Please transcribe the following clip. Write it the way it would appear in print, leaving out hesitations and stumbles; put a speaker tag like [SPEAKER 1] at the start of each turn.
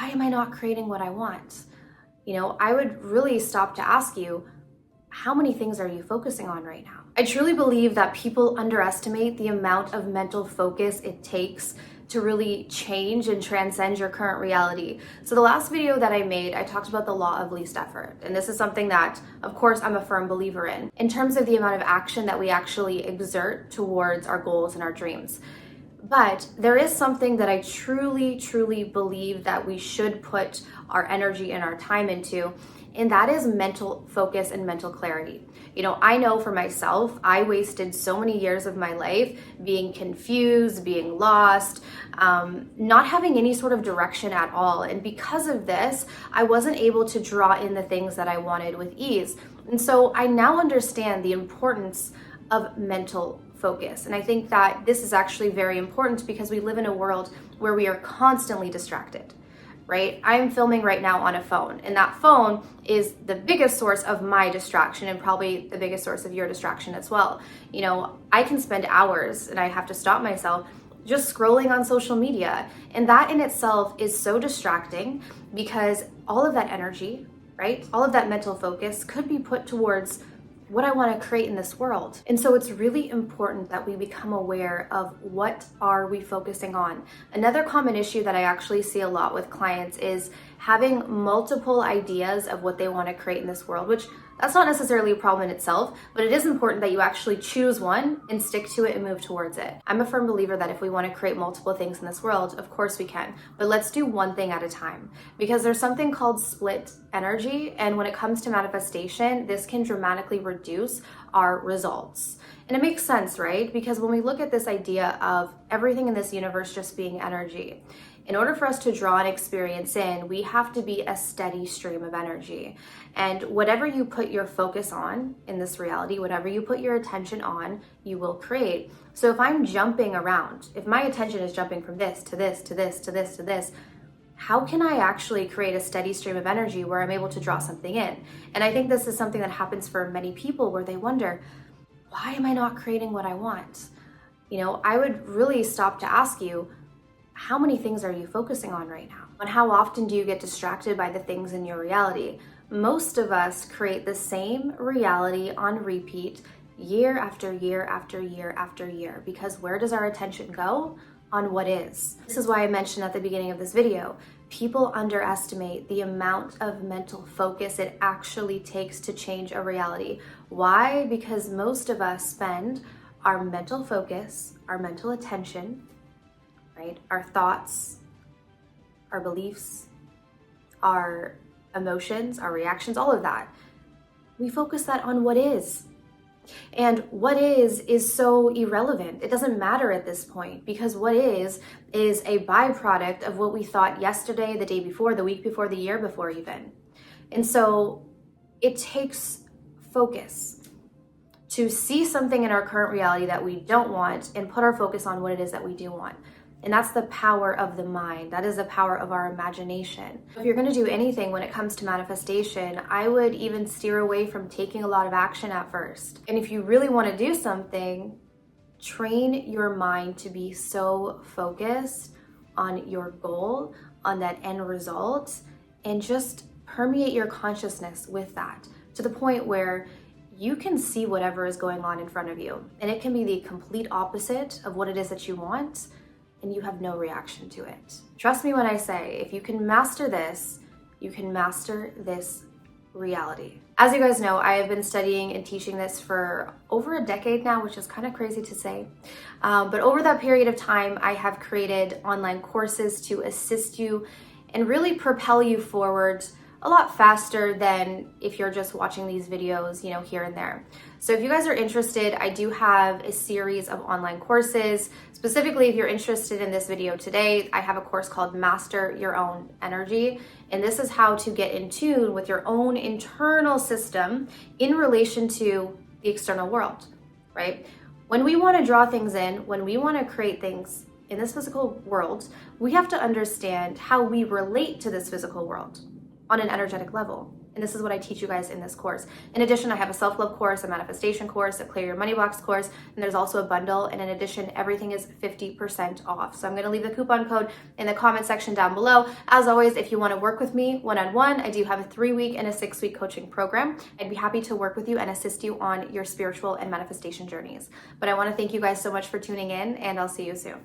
[SPEAKER 1] why am I not creating what I want? I would really stop to ask you, how many things are you focusing on right now? I truly believe that people underestimate the amount of mental focus it takes to really change and transcend your current reality. So the last video that I made, I talked about the law of least effort. And this is something that, of course, I'm a firm believer in terms of the amount of action that we actually exert towards our goals and our dreams. But there is something that I truly, truly believe that we should put our energy and our time into, and that is mental focus and mental clarity. I know for myself, I wasted so many years of my life being confused, being lost, not having any sort of direction at all. And because of this, I wasn't able to draw in the things that I wanted with ease. And so I now understand the importance of mental focus. And I think that this is actually very important because we live in a world where we are constantly distracted, right? I'm filming right now on a phone, and that phone is the biggest source of my distraction and probably the biggest source of your distraction as well. I can spend hours, and I have to stop myself, just scrolling on social media. And that in itself is so distracting because all of that energy, right? All of that mental focus could be put towards what I want to create in this world. And so it's really important that we become aware of what are we focusing on. Another common issue that I actually see a lot with clients is having multiple ideas of what they want to create in this world, which that's not necessarily a problem in itself, but it is important that you actually choose one and stick to it and move towards it. I'm a firm believer that if we want to create multiple things in this world, of course we can, but let's do one thing at a time, because there's something called split energy. And when it comes to manifestation, this can dramatically reduce our results. And it makes sense, right? Because when we look at this idea of everything in this universe just being energy, in order for us to draw an experience in, we have to be a steady stream of energy. And whatever you put your focus on in this reality, whatever you put your attention on, you will create. So if I'm jumping around, if my attention is jumping from this to this to this to this to this, how can I actually create a steady stream of energy where I'm able to draw something in? And I think this is something that happens for many people where they wonder, why am I not creating what I want? I would really stop to ask you, how many things are you focusing on right now? And how often do you get distracted by the things in your reality? Most of us create the same reality on repeat year after year after year after year, because where does our attention go? On what is. This is why I mentioned at the beginning of this video, people underestimate the amount of mental focus it actually takes to change a reality. Why? Because most of us spend our mental focus, our mental attention, right? Our thoughts, our beliefs, our emotions, our reactions, all of that. We focus that on what is. And what is so irrelevant. It doesn't matter at this point, because what is a byproduct of what we thought yesterday, the day before, the week before, the year before even. And so it takes focus to see something in our current reality that we don't want and put our focus on what it is that we do want. And that's the power of the mind. That is the power of our imagination. If you're going to do anything when it comes to manifestation, I would even steer away from taking a lot of action at first. And if you really want to do something, train your mind to be so focused on your goal, on that end result, and just permeate your consciousness with that to the point where you can see whatever is going on in front of you. And it can be the complete opposite of what it is that you want, and you have no reaction to it. Trust me when I say, if you can master this, you can master this reality. As you guys know, I have been studying and teaching this for over a decade now, which is kind of crazy to say. But over that period of time, I have created online courses to assist you and really propel you forward a lot faster than if you're just watching these videos, here and there. So if you guys are interested, I do have a series of online courses. Specifically, if you're interested in this video today, I have a course called Master Your Own Energy. And this is how to get in tune with your own internal system in relation to the external world, right? When we want to draw things in, when we want to create things in this physical world, we have to understand how we relate to this physical world on an energetic level. And this is what I teach you guys in this course. In addition, I have a self-love course, a manifestation course, a clear your money box course, and there's also a bundle. And in addition, everything is 50% off. So I'm going to leave the coupon code in the comment section down below. As always, if you want to work with me one-on-one, I do have a 3-week and a 6-week coaching program. I'd be happy to work with you and assist you on your spiritual and manifestation journeys. But I want to thank you guys so much for tuning in, and I'll see you soon.